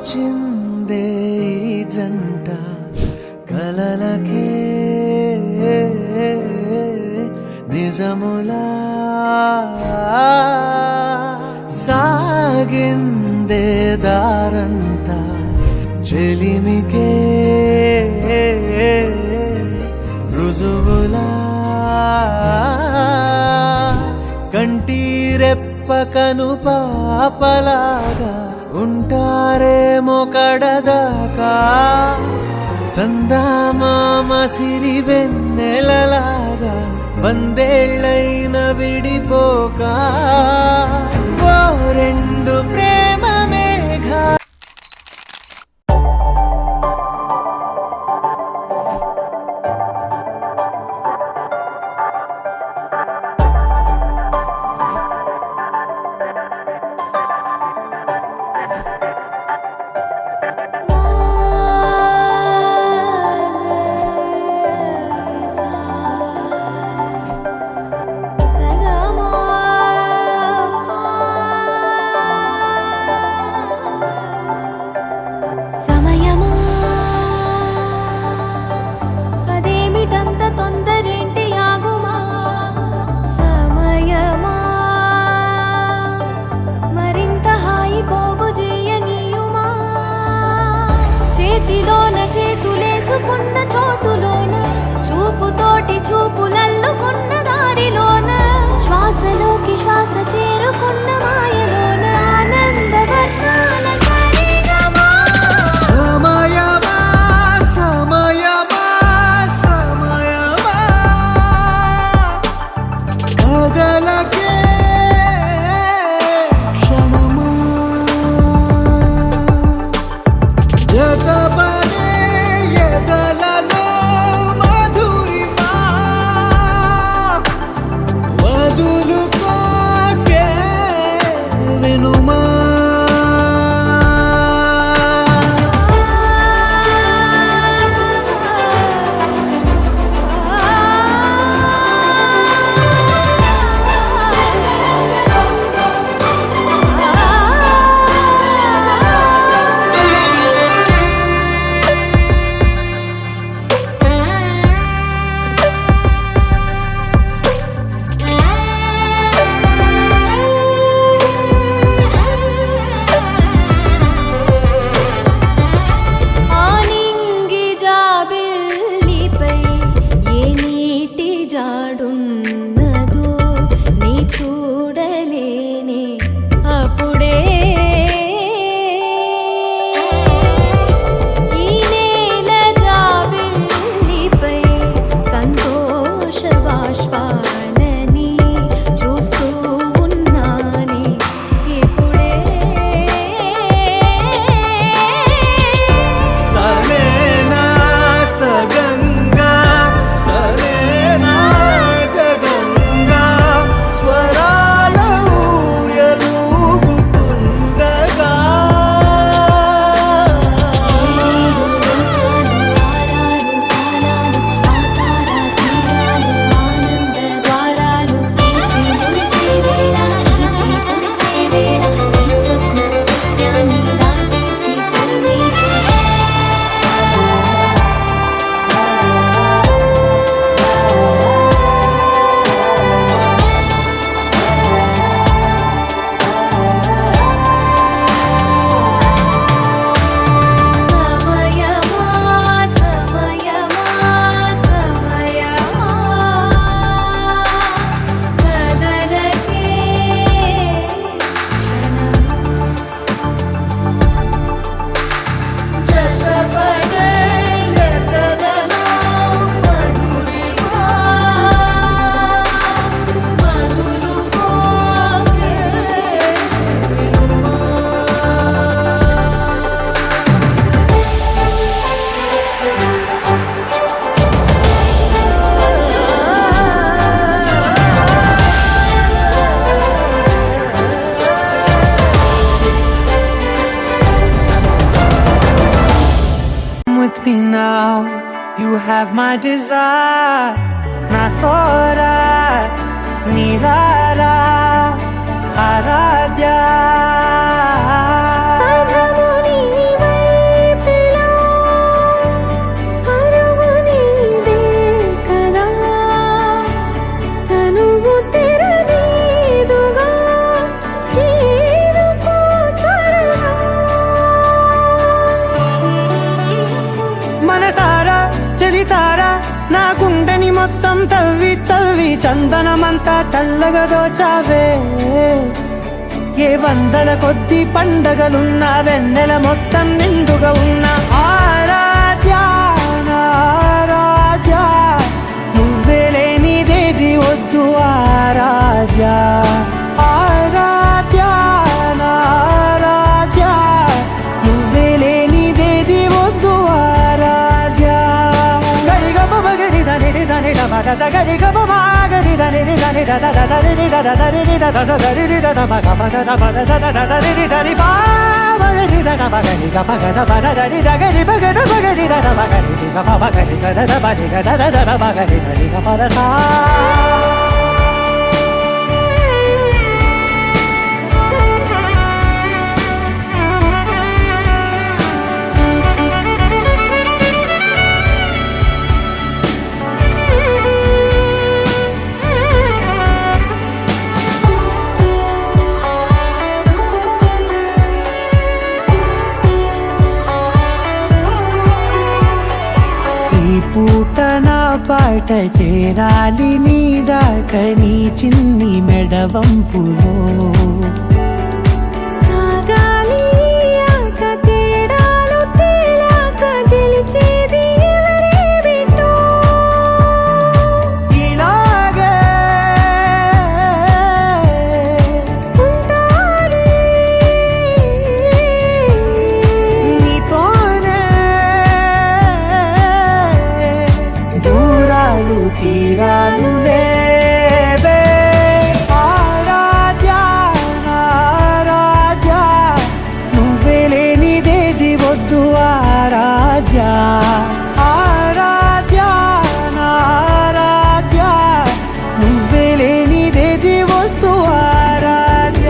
తోచిందే ఈ జంట కలలకే నిజములా సాగిందే దారంతా చెలిమికే రుజువులా కంటిరెప్పకను పాపలాగా ఉంటారేమో కడదాకా సందామామ సిరి వెన్నెలలాగా వందేళ్ళైన విడిపోక ఓ రెండు ప్రేమ మేఘా చేతులేసుకున్న చోటులోన చూపుతోటి చూపులల్లుకున్న దారిలోన శ్వాసలోకి శ్వాస చేరుకున్న మాయలోన ఆనంద వర్ణాల సరిగమా సమయమా సమయమా సమయమా కదలకే క్షణమా జతపడే ఎదలలో మధురిమా వదులుకోకే వినుమా me now. You have my desire. Na tora nirara aradya. Adhamuni చందనమంతా చల్లగా దోచావే. ఏ వందల కొద్ది పండగలున్నా వెన్నెల మొత్తం నిండుగా ఉన్న ఆరాధ్య ఆరాధ్య, నువ్వే లేనిదేది వద్దు ఆరాధ్య. ఆరాధ్య ఆరాధ్య, నువ్వే లేనిదేది వద్దు ఆరాధ్య. గరి గమ గరి దని దని దమ దద గరి గమ గరి దని దని దద దద రి దద దరి రి దద దరి రి దద మ గమ దద పద దద దద రి దరి పా గరి దద గరి గమ గద పద దరి దగరి బగద బగరి దద బగరి రి గమ బగరి దద దద బరి దద దద బగరి దరి గమ పద సా. ఈ పూట నా పాట చేరాలి నీ దాకా నీ చిన్ని మెడవంపులో. సాగాలి ఆట తేడాలు తేలాక గెలిచేది ఎవరే బిడ్డో. ఇలాగే ఉంటాలి నీతోనే దూరాలు తీరాలు లేవే. ఆరాధ్య ఆరాధ్య, నువ్వే లేనిదేది వద్దు ఆరాధ్య. ఆరాధ్య ఆరాధ్య, నువ్వే లేనిదేది వద్దు ఆరాధ్య.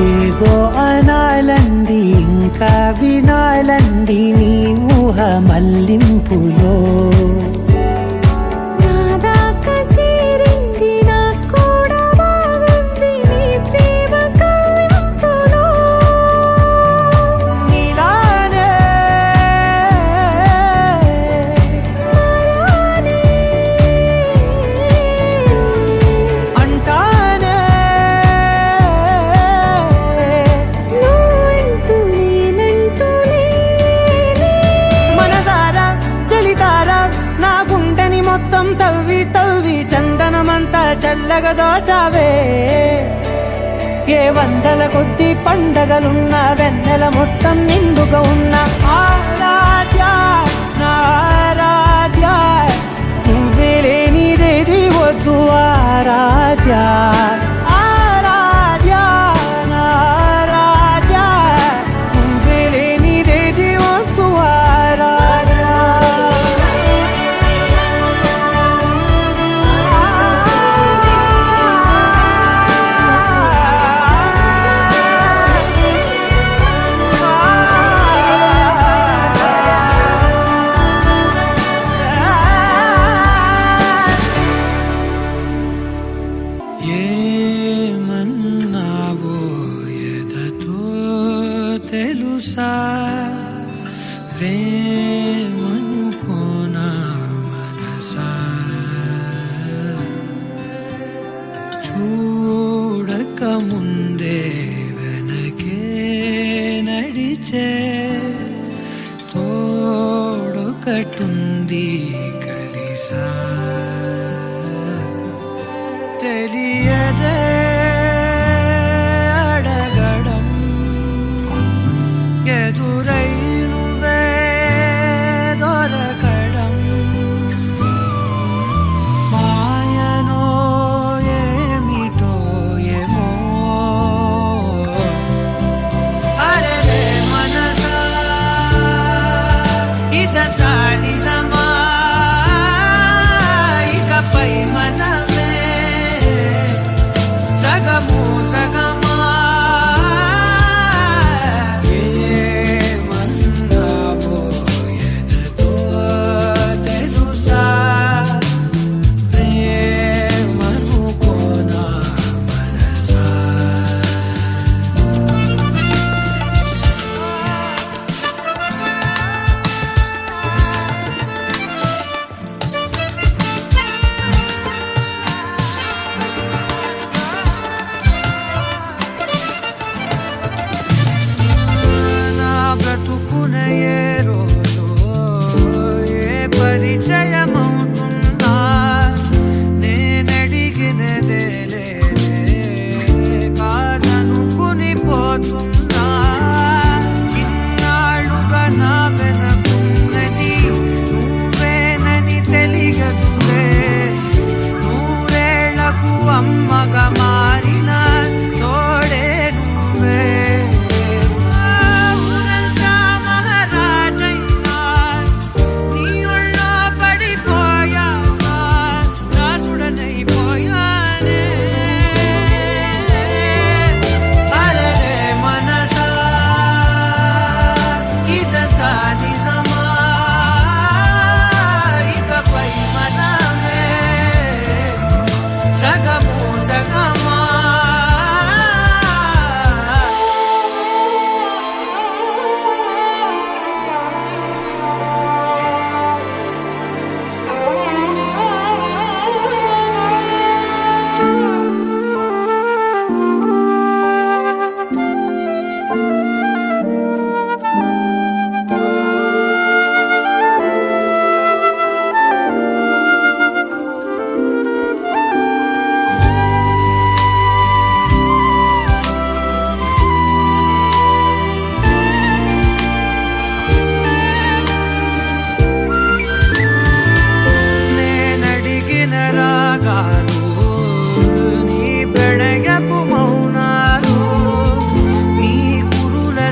ఏదో అనాలంది ఇంకా వినాలంది నీ ఊహ మల్లింపులో. నా దాకా చేరింది నాకు కూడా బాగుంది నీ ప్రేమ కవింపులో. నీలానే మరానే అంటానే నువ్వంటూ నేనంటూ లేనే. మనసారా చలితారా నా గుండెని మొత్తం తవ్వి తవ్వి చందనమంతా చల్లగా దోచావే. ఏ వందల కొద్ది పండగలున్న వెన్నెల మొత్తం నిండుగా ఉన్న ఆరాధ్య నా ఆరాధ్య, నువ్వే లేనిదేది వద్దు ఆరాధ్య. ఆరాధ్య నా ఆరాధ్య, నువ్వే లేనిదేది వద్దు ఆరాధ్య. ఏమన్నావో ఎదతో తెలుసా, ప్రేమనుకోనా మనసా. చూడక ముందే వెనకే నడిచే తోడొకటుంది కలిసా. తెలియదే అడగడం ఎదురై నువ్వే దొరకడం. మాయనో ఏమిటో ఏమో. అరే మనసా ఇదంతా నిజమా, ఇకపై మనమే సగము సగం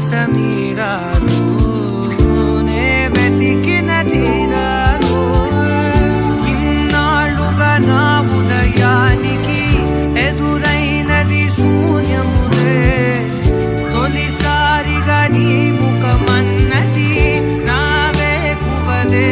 సమీరాలు నే వెతికిన తీరాలు ఇన్నాళ్ళుగా నా ఉదయానికి ఎదురైనది శూన్యములే తొలిసారిగా నీ ముఖమన్నది నా వేకువలే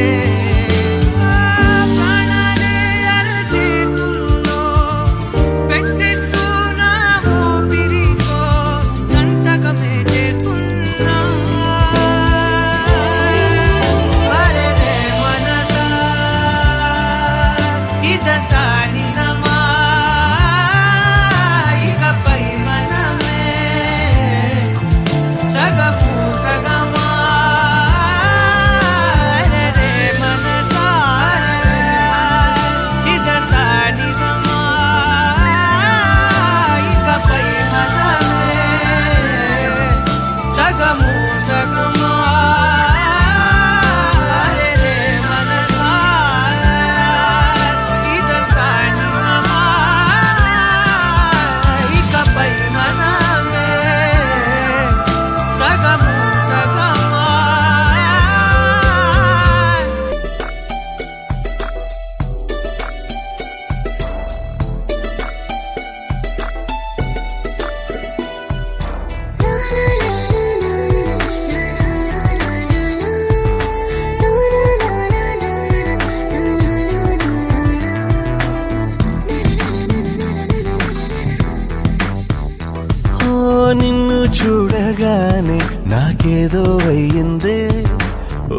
నిన్ను చూడగానే నాకేదో అయ్యిందే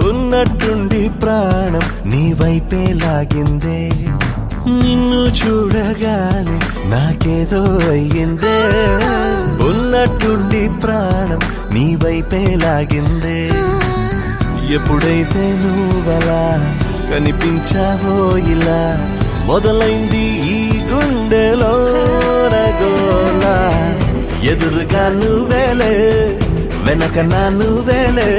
ఉన్నట్టుండి ప్రాణం నీ వైపే లాగిందే నిన్ను చూడగానే నాకేదో అయ్యిందే ఉన్నట్టుండి ప్రాణం నీ వైపే లాగిందే ఎప్పుడైతే నువ్వలా కనిపించావో ఇలా మొదలైంది ఈ గుండెలో రగోలా ఎదురుగా నువ్వేలే వెనక నా నువ్వేలే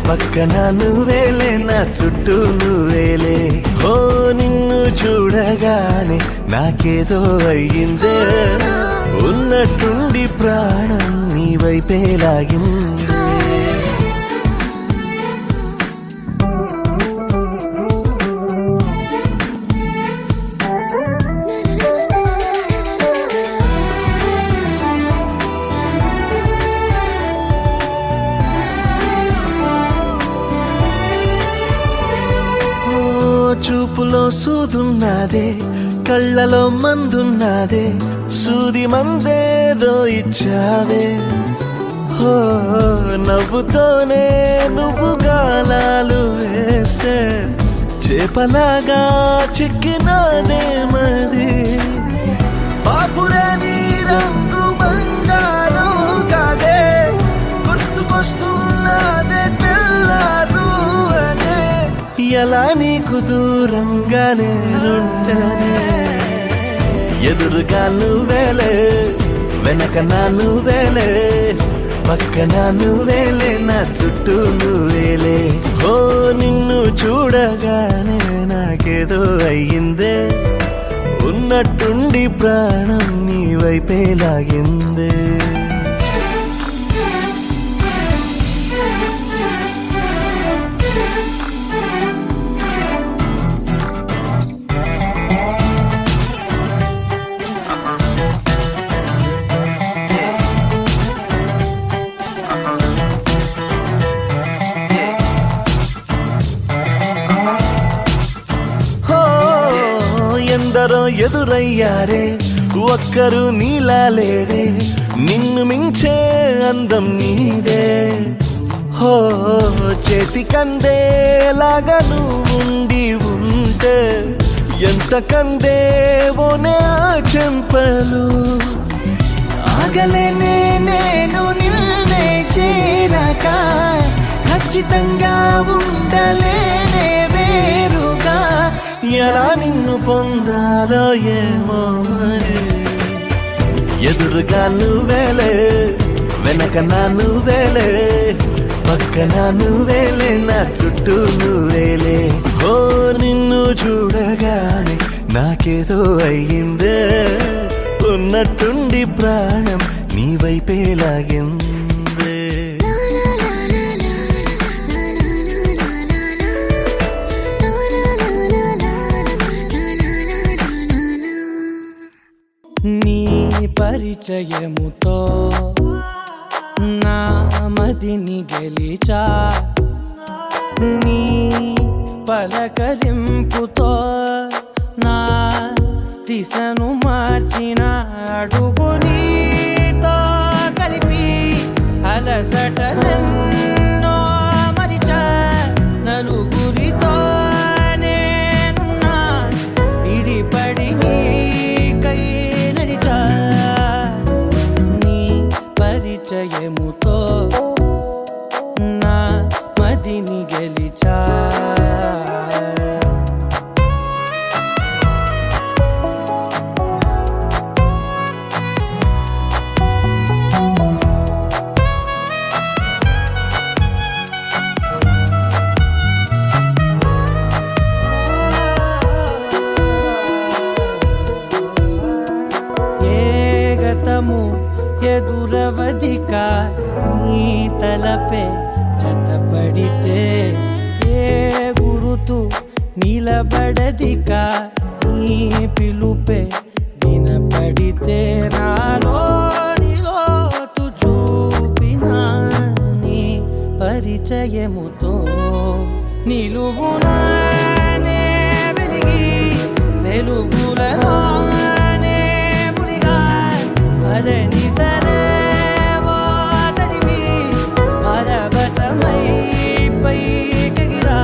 పక్కన నువ్వేలే నా చుట్టూ నువ్వేలే ఓ నిన్ను చూడగానే నాకేదో అయ్యిందే ఉన్నట్టుండి ప్రాణం నీ వైపే లాగిందే చూపులో సూదున్నదే కళ్ళలో మందున్నదే సూది మందేదో ఇచ్చావే హో నవ్వుతోనే నువ్వు గాలాలు వేస్తే చేపలాగా చిక్కినాదే మరి బాపురే నీ రంగు బంగారం కాదే గుర్తుకొస్తున్నదే తెల్లారు అనే ఎలా నీకు దూరంగానే ఉంటనే ఎదురుగా నువ్వేలే వెనక నా నువ్వేలే పక్కన నువ్వేలే నా చుట్టూ నువ్వేలే ఓ నిన్ను చూడగానే నాకేదో అయ్యిందే ఉన్నట్టుండి ప్రాణం నీ వైపే లాగిందే ఎందరో ఎదురయ్యారే ఒక్కరు నీలా లేరే నిన్ను మించే అందం నీదే హో చేతికందేలాగా నువ్వుండి ఉంటే ఎంత కందేవోనే ఆ చెంపలు ఆగలేనే నేను నిన్నే చేరక ఖచ్చితంగా ఉండలేనే వేరుగా ఎలా నిన్ను పొందాలో ఏమో మరి ఎదురుగా నువ్వేలే వెనక నా నువ్వేలే పక్కన నువ్వేలే నా చుట్టూ నువ్వేలే ఓ నిన్ను చూడగానే నాకేదో అయ్యిందే ఉన్నట్టుండి ప్రాణం నీ వైపే లాగిందే పరిచయముతో నా మదిని గెలిచా నీ పలకరింపుతో నా దిశను మార్చిన అడుగు నీతో కలిపి అలసటలెన్నో మరిచా నలుగురితో నేనున్నా ఇడిపడి నీకై నడిచా నీ పరిచయముతో నా మదిని గెలిచా ఎదురవధిక నీ తలపే జతపడితే ఏ గురుతు నిలబడదిక నీ పిలుపే వినపడితే నాలోనిలోతు చూపిన నీ పరిచయముతో నిలువునానే వెలిగి వెలుగులలోనే మునిగా అదని సరేవో తడివి పరవశమై పైకెగిరా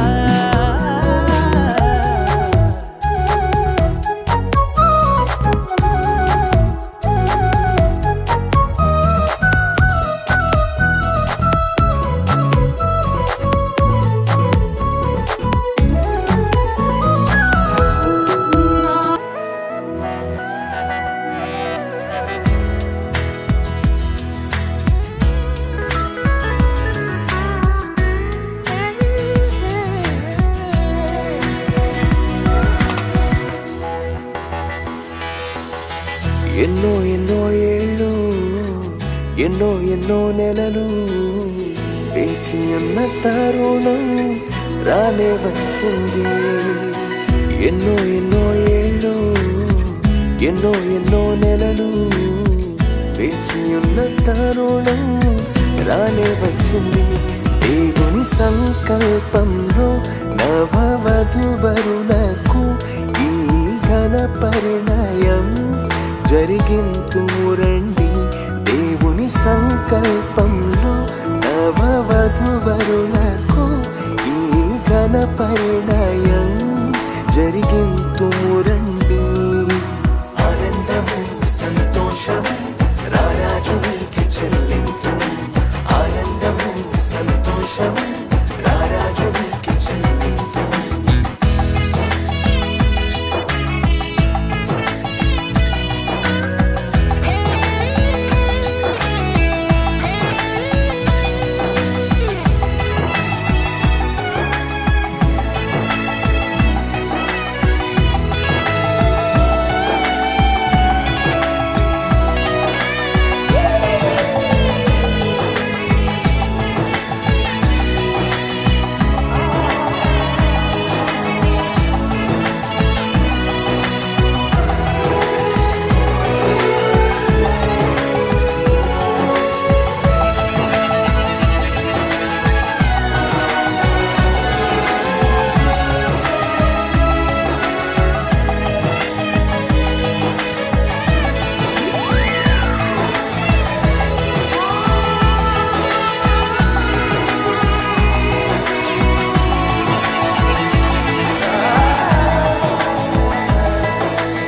ఎన్నో ఎన్నో ఏళ్ళు ఎన్నో ఎన్నో నెలలు వేచి ఉన్న తరుణం రానే వచ్చింది. ఎన్నో ఎన్నో ఏళ్ళు ఎన్నో ఎన్నో నెలలు వేచి ఉన్న తరుణం రానే వచ్చింది. దేవుని సంకల్పంలో నవవధువరులకు ఈ ఘన పరిణయం జరిగింతు రండి. దేవుని సంకల్పంలో నవవధువరులకు ఈ ఘన పరిణయం జరిగింతు రండి. ఆనందము సంతోషము రారాజు నీకే చెల్లింపు. ఆనందము సంతోషము రారాజు నీకే చెల్లింపు.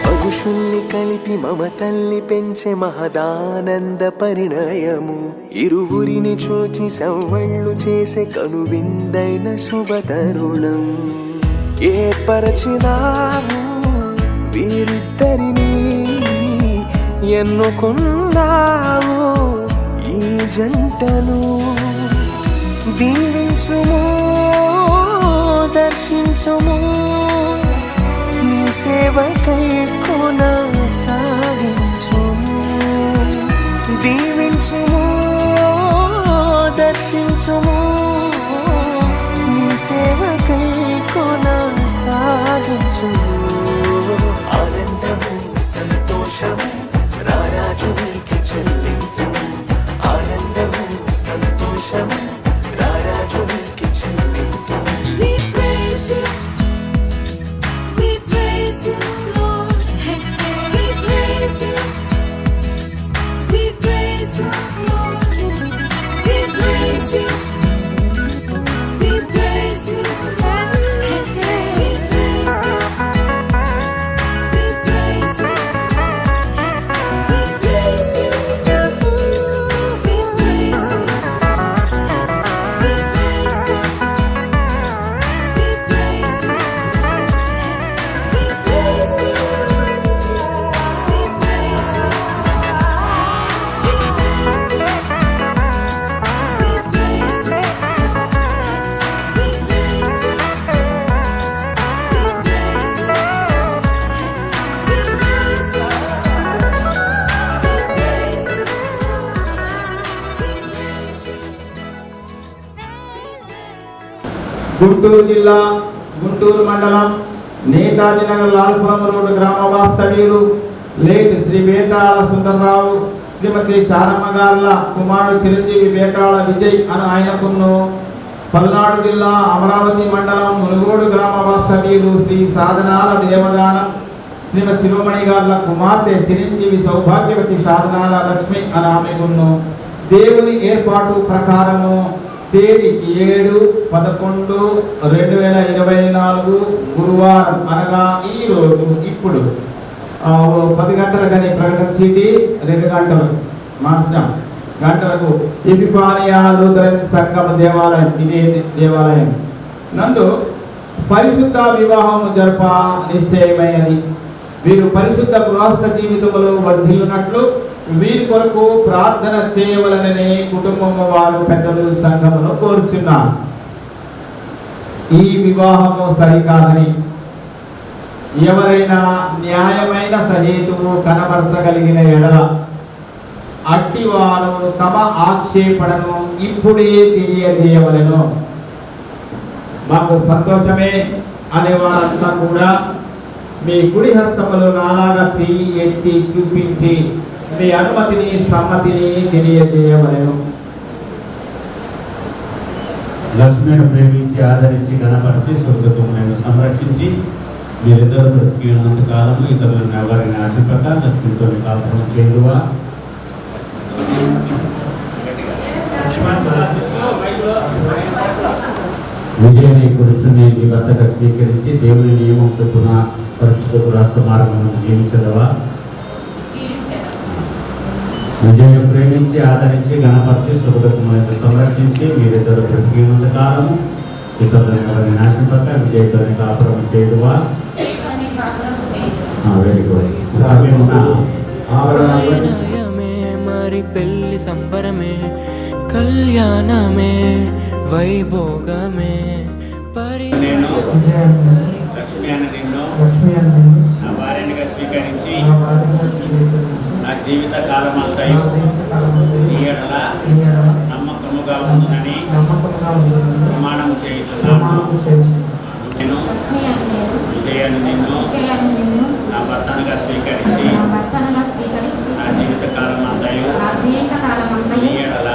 పురుషుల్ని కలిపి మమ తల్లి పెంచే మహదానంద పరిణయము. ఇరువురిని చూచి సవ్వళ్ళు చేసే కనువిందైన శుభతరుణం. ఏర్పరచినావు వీరిద్దరిని ఎన్నుకున్నావు ఈ జంటను. దీవించుము దర్శించుము నీ సేవకై కొనసాగించుము. దీవించుము దర్శించుము నీ సేవకై కొనసాగించుము. ఆనందము సంతోషము రారాజు నీకే సంతోషమే రారాజునికి చేతితో We praise you, we praise you, Lord. We praise you, we praise you, Lord. We praise you, we praise you, Lord. We praise you, we praise you, we praise you, we praise you, we praise you. Guntur జిల్లా గుంటూరు మండలం Netaji Nagar Lalpuram road గ్రామ వాస్తవ్యులు late Shri Betala Sundara Rao శ్రీమతి శారమ్మ గార్ల కుమారుడు చిరంజీవి బేతాళ విజయ్ అని ఆయనకును పల్నాడు జిల్లా అమరావతి మండలం మునుగోడు గ్రామ వాస్తవ్యులు శ్రీ సాధనాల దేవదానం శ్రీమతి శిరోమణి గార్ల కుమార్తె చిరంజీవి సౌభాగ్యవతి సాధనాల లక్ష్మి అని ఆమెకును దేవుని ఏర్పాటు ప్రకారము తేదీ 7/11/2024 గురువారం అనగా ఈ రోజు ఇప్పుడు 10 గంటలకని ప్రకటించి 2 గంటలు మాంసం గంటలకు ఎపిఫానియా లూథరన్ సంఘం దేవాలయం ఇదే దేవాలయం నందు పరిశుద్ధ వివాహము జరప నిశ్చయమైనది. వీరు పరిశుద్ధ గృహస్థ జీవితములో వర్ధిల్లునట్లు వీరి కొరకు ప్రార్థన చేయవలనని కుటుంబము వారు పెద్దలు సంఘమును కోరుచున్నారు. ఈ వివాహము సరికాదని ఎవరైనా న్యాయమైన సహేతువు కనబరచగలిగిన ఎడల అట్టి వారు తమ ఆక్షేపణను ఇప్పుడే తెలియజేయవలెను. మాకు సంతోషమే అనేవారంతా కూడా మీ కుడి హస్తములు నాలాగా చెయ్యి ఎత్తి చూపించి మీ అనుమతిని సమ్మతిని తెలియజేయవలెను. లక్ష్మిని ప్రేమించి ఆదరించి గణపరిచి స్వర్గతులను సంరక్షించి మీరిద్దరు బ్రతికినంత కాలము ఇతరులను ఎవరిని ఆశపడ్డ లక్ష్మితో కాపురం చేయువా. విజయని పురుషుని నీ భర్తగా స్వీకరించి దేవుని నియమం చొప్పున పరిశుద్ధ రాష్ట్ర మార్గం జీవించదవా. విజయను ప్రేమించి ఆదరించి గణపరిచి శుభగతులను సంరక్షించి మీరిద్దరు బ్రతికినంత కాలము ఇతరులను ఎవరిని నాశనపడ్డ విజయతో కాపురం చేయువా. Very good. నయమే మరి పెళ్లి సంబరమే కళ్యాణమే వైభోగమే నేను లక్ష్మి అన్న నిన్ను నా భార్యనిగా స్వీకరించి నా జీవిత కాలం అంతయు నీ ఎడల నమ్మకముగా ఉందని ప్రమాణం చేయించున్నాను. నేను విజయాన్ని నిన్ను నా భర్తనుగా స్వీకరించి నా జీవిత కాలం అంతయు నీ ఎడల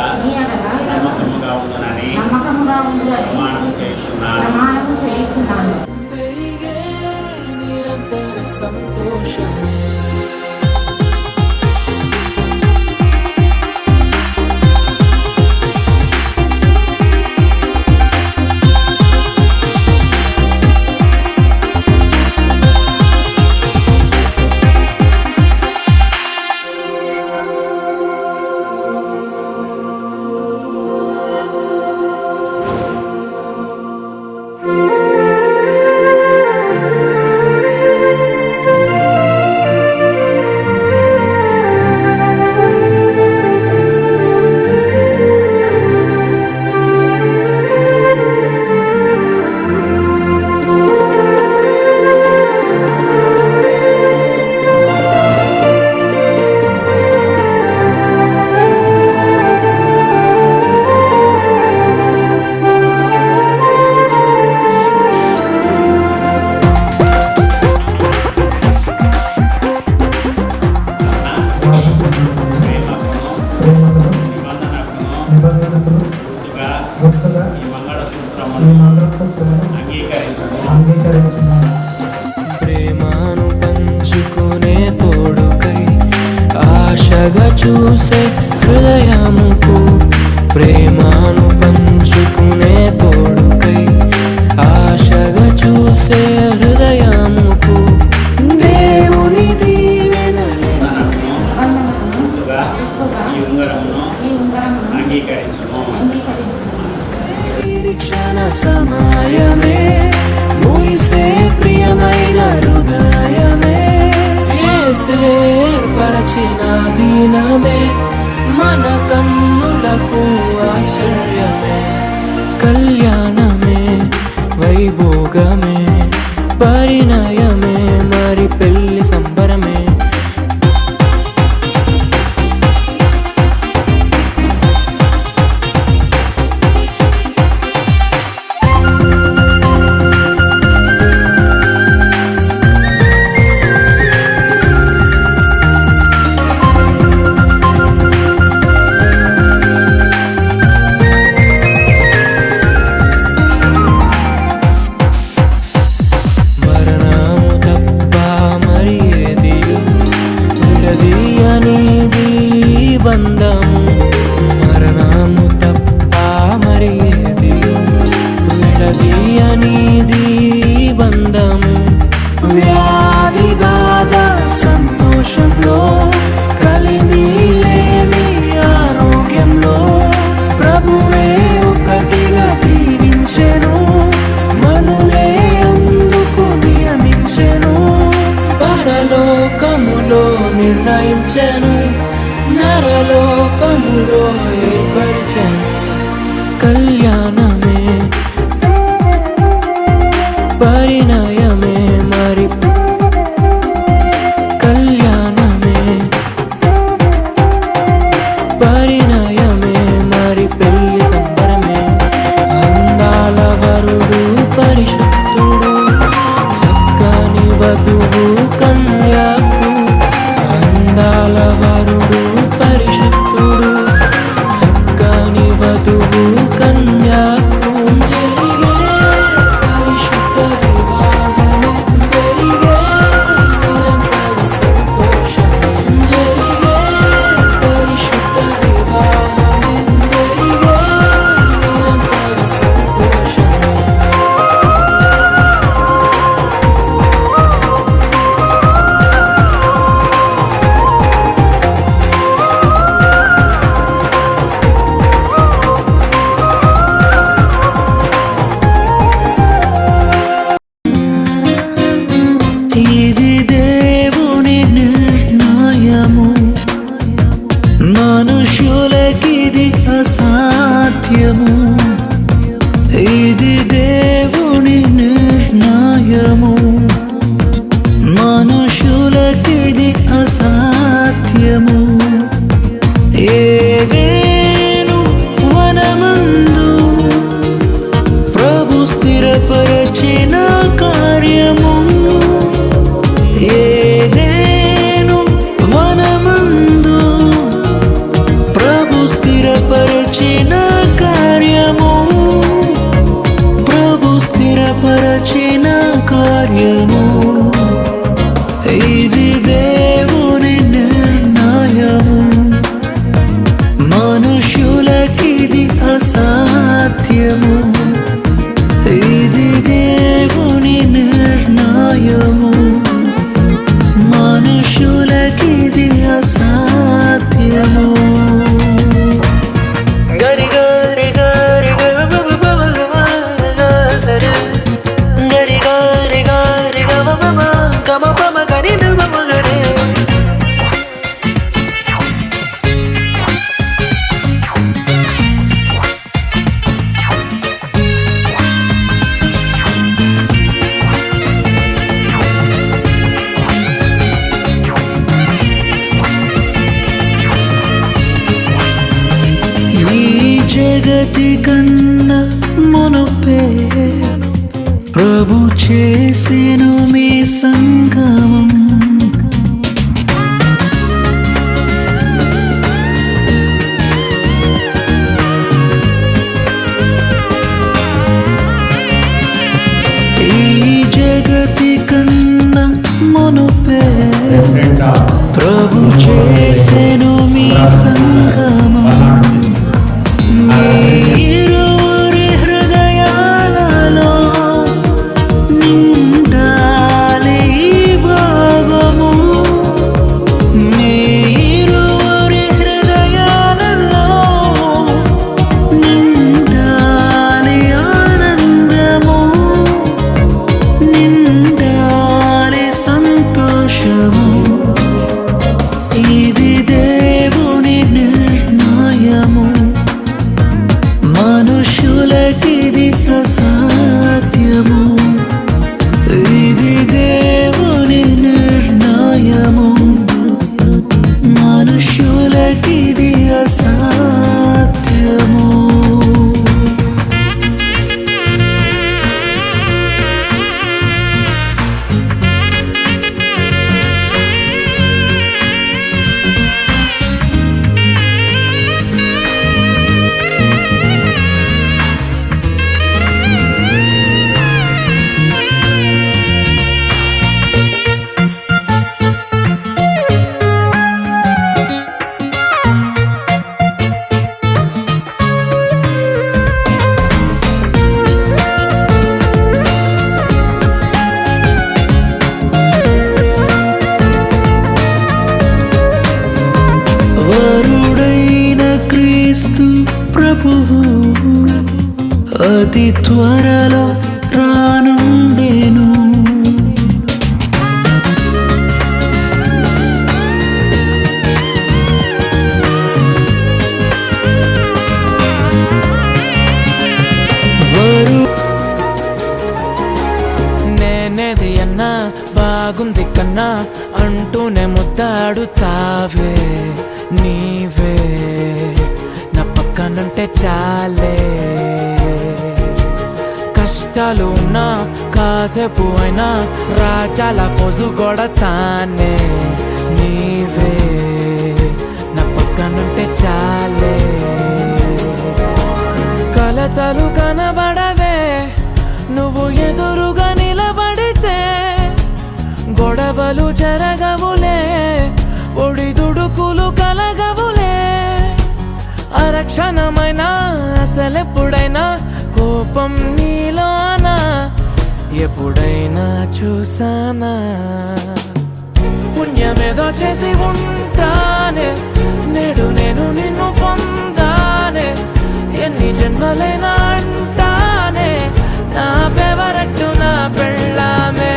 నమ్మకముగా ఉందని ప్రమాణం చేయించున్నాను. పెరిగే నిరంతర సంతోషమే ప్రార్థన సమయమే మురిసే ప్రియమైన హృదయమే యేసే ఏర్పరచిన దినమే మన కన్నులకు ఆశ్చర్యమే కళ్యాణమే వైభోగమే పరిణయమే మరి పెళ్లి సంబరమే బంధము మరణము తప్ప మరి ఏది విడదీయనిది బంధము వ్యాధి బాధ సంతోషంలో కలిమిలేని ఆరోగ్యంలో ప్రభువే ఒకటిగా దీవించెను మనులే అందుకు నియమించెను పరలోకములో నిర్ణయించెను నరలోకములో ఏర్పరిచెను కళ్యాణమే పరిణయమే మరి కళ్యాణమే పరిణయమే మరి పెళ్లి సంబరమే అందాల వరుడు పరిశుద్ధుడు చక్కని వధువు కన్యాకు అందాల వరుడు పరిశుద్ధుడు చక్కని వధువు కన్యాకు జరిగే పరిశుద్ధ వివాహమే జరిగే నిరంతర సంతోషమే జరిగే పరిశుద్ధ వివాహమే జరిగే నిరంతర సంతోషమే ఇది దేవుని నిర్ణయము మనుషులకిది అసాధ్యము ఇది దేవుని నిర్ణయము మనుషులకిది అసాధ్యము ఏదేను వనమందు ప్రభు స్థిరపరచిన కార్యము ఏదేను వనమందు ప్రభు స్థిరపరచిన కార్యము ప్రభు స్థిరపరచిన కార్యము ఇది దేవుని నిర్ణయము మనుషులకిది అసాధ్యము ఇది దేవుని నిర్ణయము మనుషులకిది అసాధ్యము గరి గరి గరి సరే గరి గరి గరి గమ పమ గరి గరే జగతి కన్నా మునుపే ప్రభు చేసెను మీ సంగమం ఈ జగతి కన్నా మునుపే ప్రభు చేసెను మీ సంగమం మీరురి హృదయాలలో నిండాలి భావ మనుష్యులకిది అసాధ్యము, ఇది దేవుని నిర్ణయము. మనుష్యులకిది అసాధ్యము. వరుడైన క్రీస్తు ప్రభువు అతి త్వరలో రానుండెను. నేనేది అన్నా బాగుంది కన్నా అంటూనే ముద్దాడుతావే నీవే నా పక్కనుంటే చాలే. కష్టాలు ఉన్నా కాసేపు అయినా రాజాల ఫోజు కొడతానే నీవే నా పక్కనుంటే చాలే. కలతలు కనబడవే నువ్వు ఎదురుగా నిలబడితే, గొడవలు జరగవులే ఒడిదుడుకులు కలగవులే. అరక్షణమైన అసలెప్పుడైనా కోపం నీలోనా ఎప్పుడైనా చూసానా? పుణ్యమేదో చేసి ఉంటానే నేడు నేను నిన్ను పొందానే. ఎన్ని జన్మలైనా అంటానే నా ఫేవరెట్ నా పెళ్ళామే.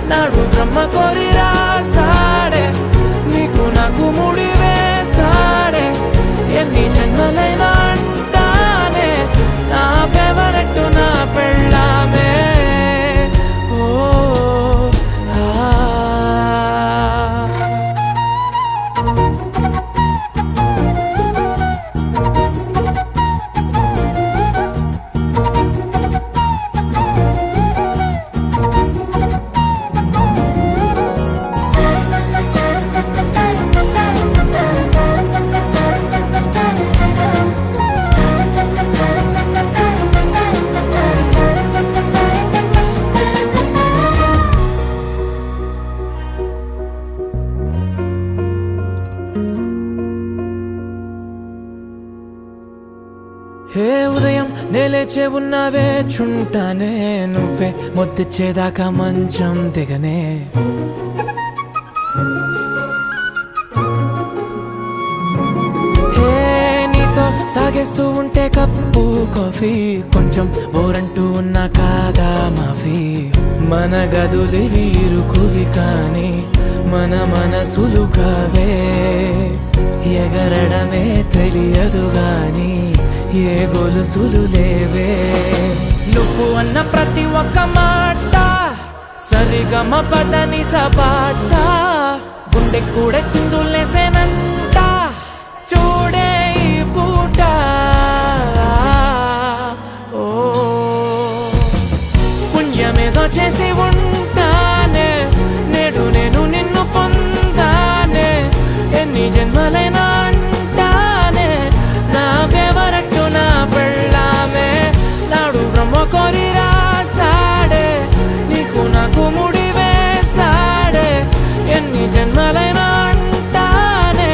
నాడు బ్రహ్మ కోరి రాసాడే నీకు నాకు ముడి వేసాడే. ఎన్ని జన్మలైనా అంటానే నా ఫేవరెట్ నా పెళ్ళామే. ఓ హే ఉదయం నేలేచే ఉన్నావే చుంటానే నువ్వే ముద్దిచ్చేదాకా మంచం దిగనే. హే నీతో తాగేస్తూ ఉంటే కప్పు కాఫీ కొంచెం బోరంటూ ఉన్నా కాదా మాఫీ. మన గదులివి ఇరుకువి కానీ మన మనసులు కావే. ఎగరడమే తెలియదు గాని ఏ గొలుసులు లేవే. నువ్వు అన్న ప్రతి ఒక్క మాట సరిగమ పదని సపాట. గుండె కూడా చిందులేసేనంట చూడే ఈ పూట. ఓ పుణ్యమేదో చేసి ఉంటానే నేడు నేను నిన్ను పొందానే. ఎన్ని జన్మలైనా అంటానే నా ఫేవరెట్ నా పెళ్ళామే. నాడు బ్రహ్మ కోరి రాసాడే నీకు నాకు ముడి వేసాడే. ఎన్ని జన్మలైనా అంటానే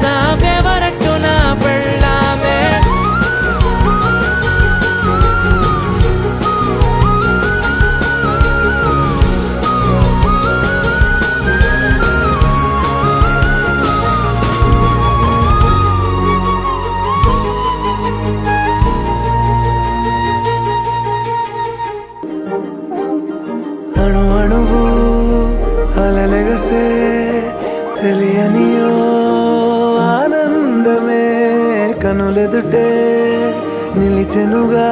నా ఫేవరెట్ నా పెళ్ళామే. అణు అణువు అలలెగసే తెలియనియో ఆనందమే కనులెదుటే నిలిచెనుగా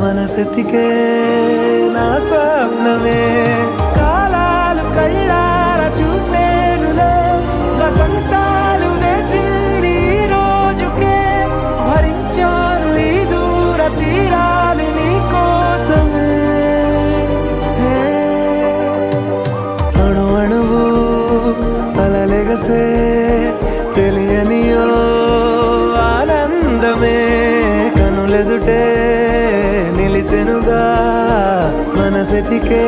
మనసెతికే నా స్వప్నమే కాలాలు కళ్ళార చూసేనులే వసంతాలు వేచింది ఈ రోజుకే భరించాను ఈ దూర తీరాలు నీ కోసమే అణు అణువు అలలెగసే తెలియనియో ఆనందమే కనులెదుటే నిలిచెనుగా మనసెతికే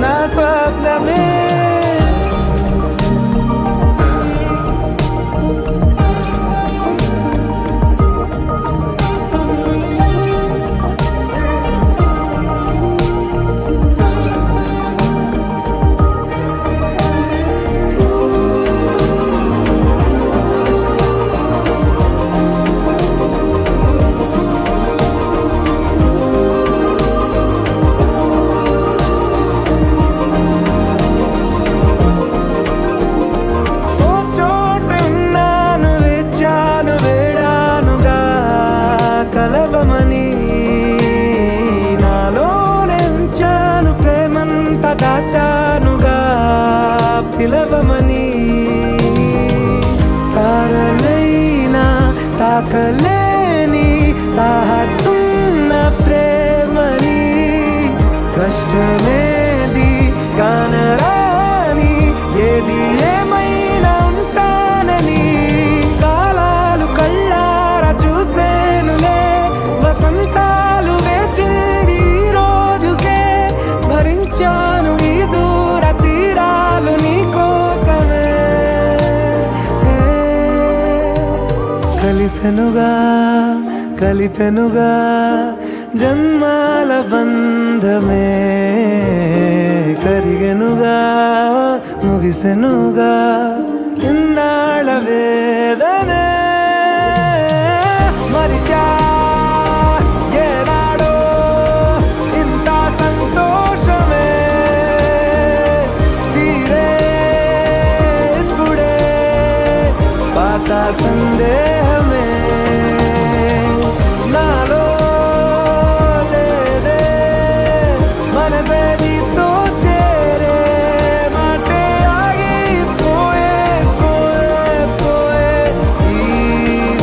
నా స్వప్నమే ఓ చోటున్నాను వేచాను వేడానుగా కలవమని నాలో నెంచాను ప్రేమంత దాచానుగా పిలవమని తారలైనా తాకలేని తాహతున్న ప్రేమని కష్టమేది కానరాని ఏది ఏమైనా ఉంటానని కాలాలు కళ్ళార చూసేనులే వసంతాలు వేచింది ఈ రోజుకే భరించాను ఈ దూర తీరాలు నీ కోసమే కలిసెనుగా కలిపెనుగా జన్మాల బంధమే కరిగెనుగా ముగిసెనుగా ఇన్నాళ్ళ వేదనే మరిచా ఏనాడో ఇంత సంతోషమే తీరే ఇప్పుడే పాత సందేహమే నాలో లేదే మనసే నీతో చేరే మాటే ఆగిపోయే పోయే పోయే ఈ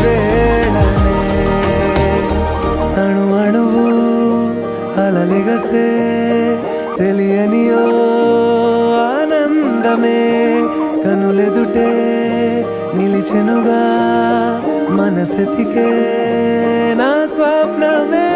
వేళనే అణు అణువు అలలిగసే తెలియనియో ఆనందమే కనులెదుటే నిలిచెనుగా మనసెతికే నా స్వప్నమే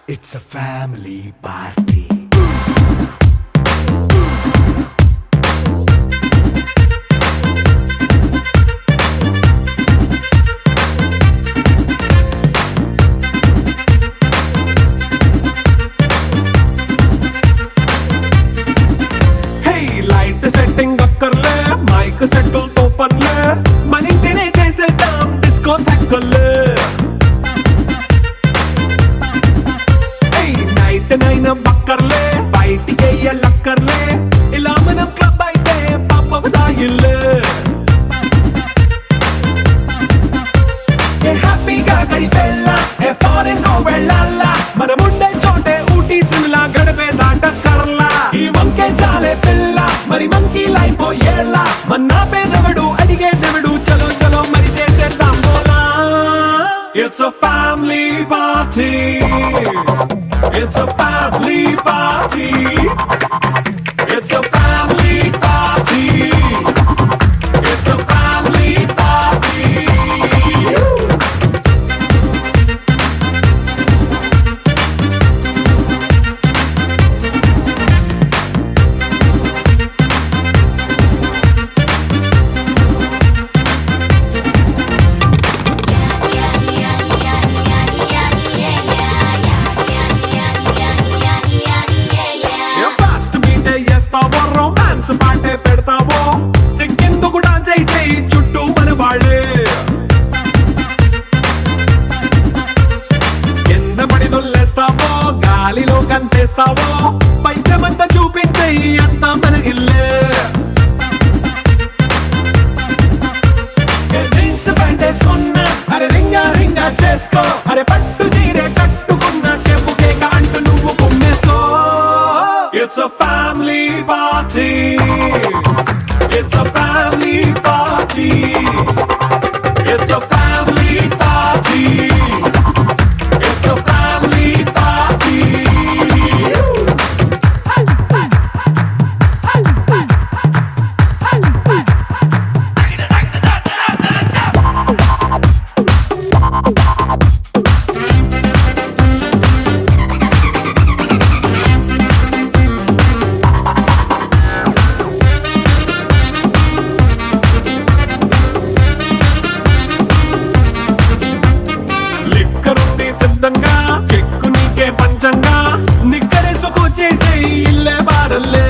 It's a family party. Hey, light setting అక్కర్లే మైక్ సెట్టుల్ తో పనులే మన ఇంటినే చేసేద్దాం డిస్కో థక్కర్లే నైట్ నైన్ బక్కర్లే బయటికి లక్కర్లే ఇలా మనం క్లబ్ అయితే పాపదాయిల్లే హ్యాపీగా గడిపెల్లా ఏ ఫారెన్ వెళ్ళాలా మనం ఉండే చోటే ఊటీ సిమ్లా గడిపే దాటక్కర్లా ఈ వంకే చాలే పిల్ల మరి మంకీ లైఫ్ ఏళ్ళ మన్నా పేదవడు అడిగేదెవడు చలో చలో మరి చేసేద్దాం బోలా it's a family party. It's a family party. It's a family party. It's a family party. పండగ చేసుకో అరే పట్టు చీరే కట్టుకున్న కెవ్వు కేక అంటూ నువ్వు కుమ్మేసుకో It's a family party It's a family party It's a family party It's a family party లిక్కరుంది సిద్ధంగా కెక్కు నీకే పంచంగా నిక్కరేసుకు చేసే ఇల్లే బారల్లే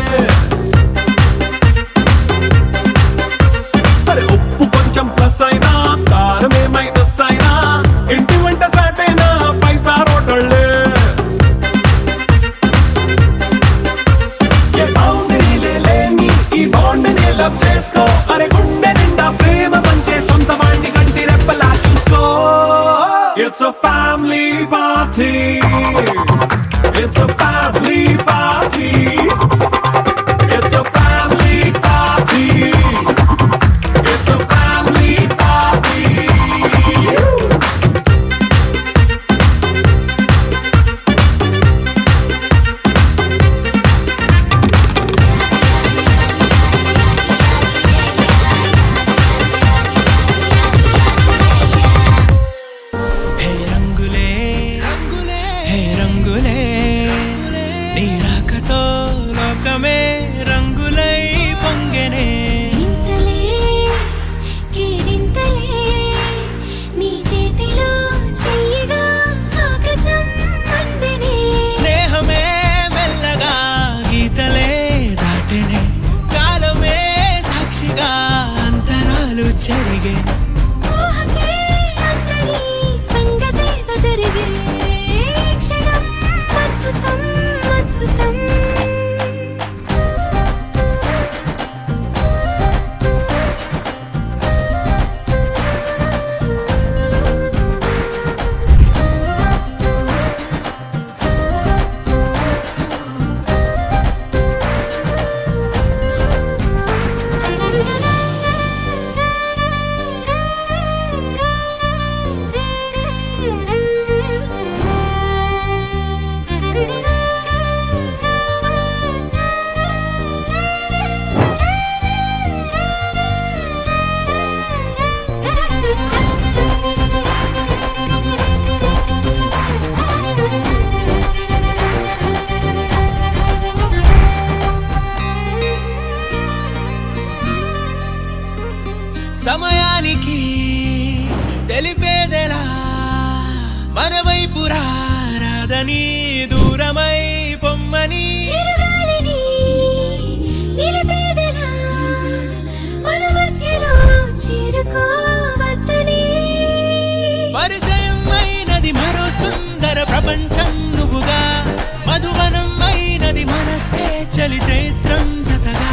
అరే ఉప్పు కొంచెం ప్లస్ అయినా కారమే మైనస్ అయినా ఇంటి వంట సాటైనా 5 స్టార్ హోటళ్ళే ఏ బౌండరీలే లేని ఈ బాండ్ని లవ్ చేసుకో అరే గుండె నిండా ప్రేమ పంచే సొంత వాణ్ణి కంటి రెప్పలా చూసుకో It's a family party It's a family party It's a family party It's a family party హే రంగులే రంగులే హే రంగులే నీ రాకతో లోకమే రంగులై పొంగెనే ఇంతలే కేరింతలే నీ చేతిలో చెయ్యగా ఆకాశం అందెనే స్నేహమే మెల్లగా గీతలే దాటెనే కాలమే సాక్షిగా అంతరాలు చెరిగే ఊహకే అందని సంగతేదో జరిగే క్షణం అద్భుతం అద్భుతం సమయానికి తెలిపేదెలా మన వైపు రాదని దూరమై పొమ్మని చిరుగాలిని నిలిపేదెలా మన మధ్యలో చేరుకోవద్దని పరిచయం అయినది మరో సుందర ప్రపంచం నువ్వుగా మధువనం అయినది మనసే చలి చైత్రం జతగా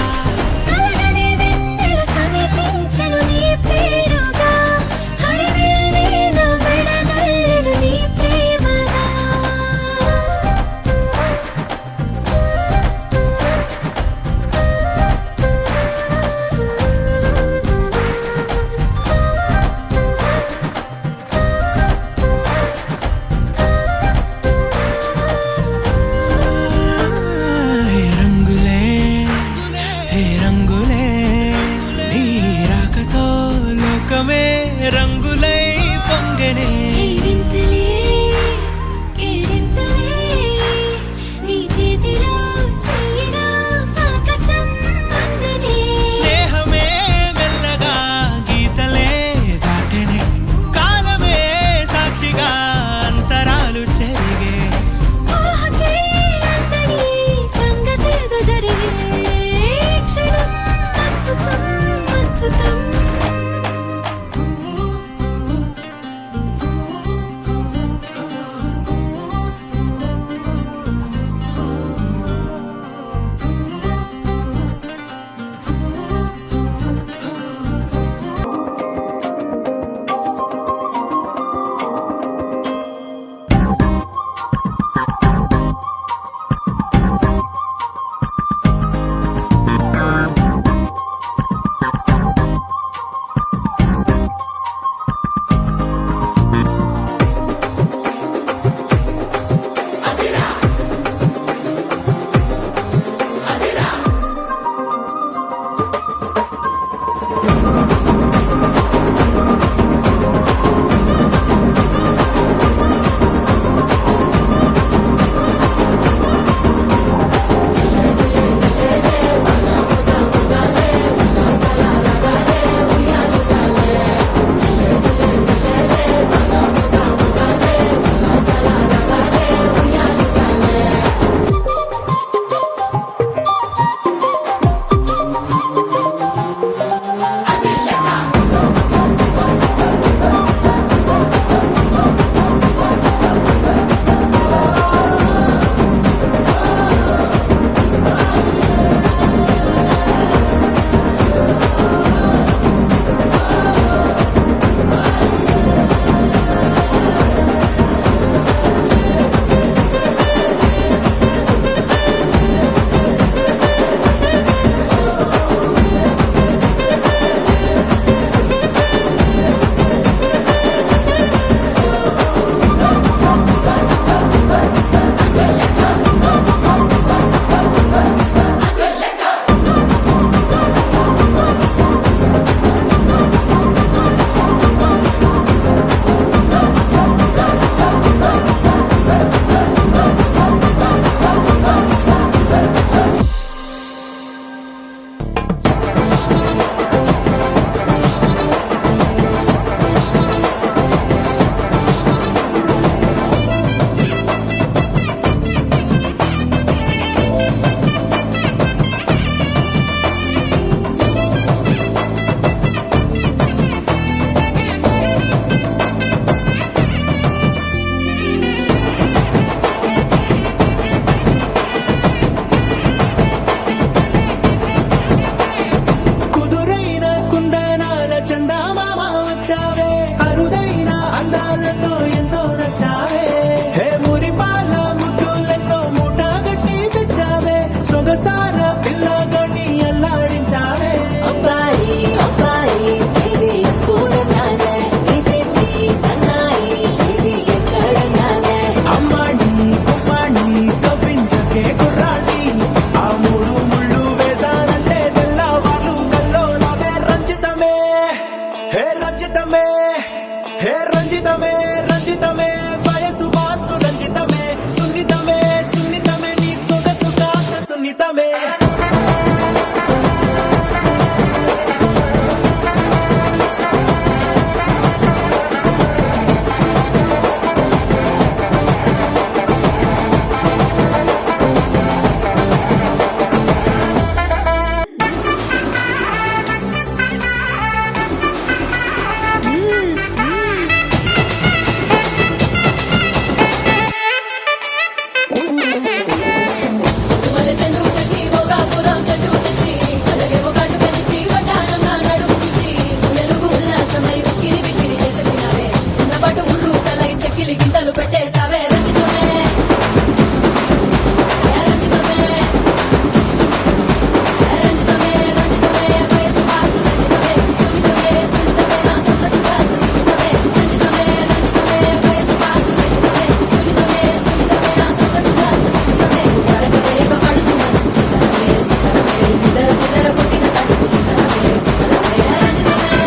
కలగని వెన్నెల సమీపించను నీ పేరుగా హరివెల్లి నా మెడనల్లను నీ ప్రేమగా రంజితమే రంజితమే వయసు వాస్తు రంజితమే సున్నితమే సున్నితమే నీ సొగసు కాస్త సున్నితమే గింతలు పెట్టేసావే రంజితమే రంజితమే రంజితమే రంజితమే వయసు వాసు రంజితమే సున్నితమే సున్నితమే నా సొగసు కాస్త సున్నితమే రంజితమే రంజితమే వయసు వాసు రంజితమే సున్నితమే సున్నితమే నా సొగసు కాస్త సున్నితమే పడకవేగ పడుచు మనసు సుందరమే సుందరమే ఇద్దర చిదర కొట్టిన తలుపు సుందరమే సుందరమే రంజితమే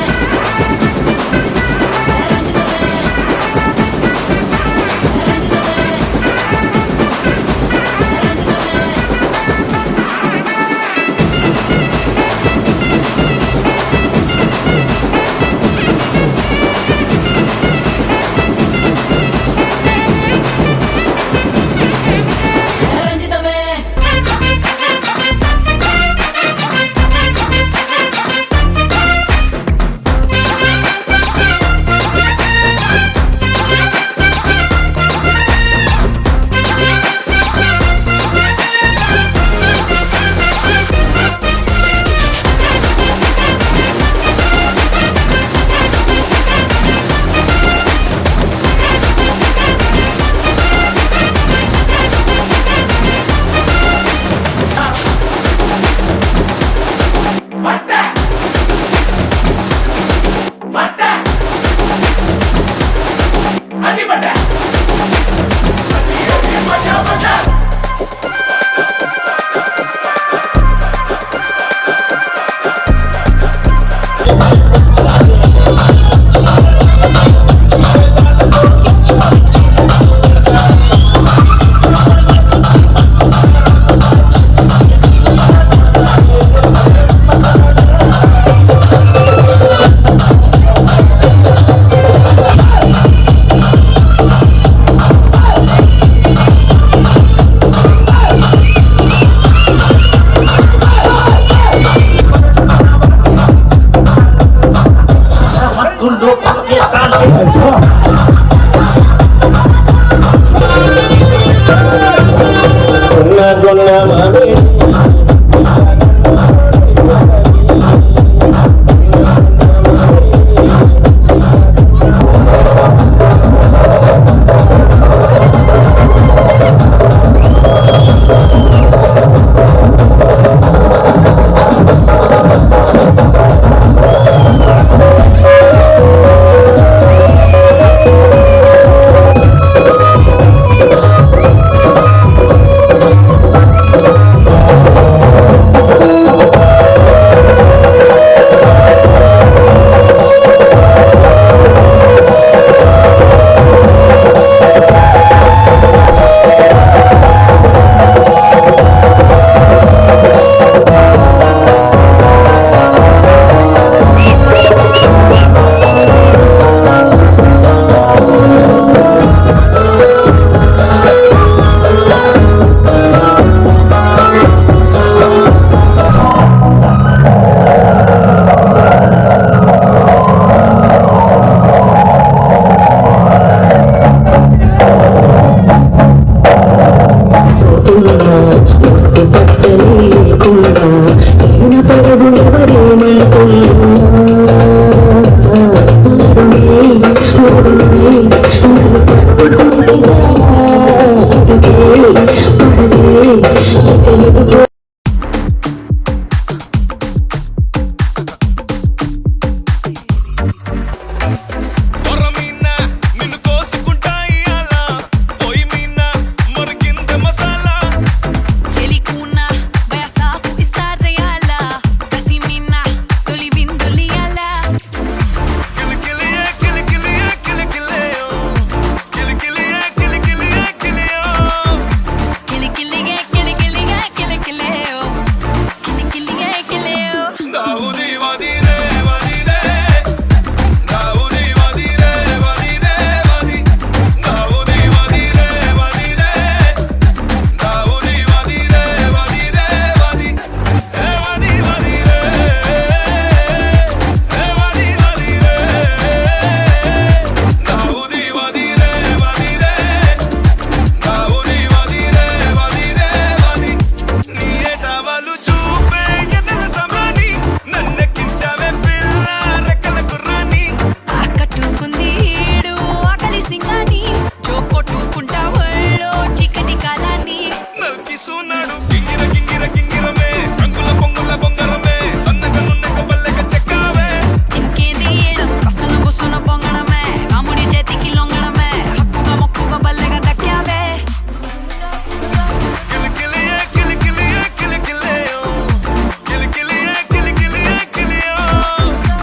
గింగిరమే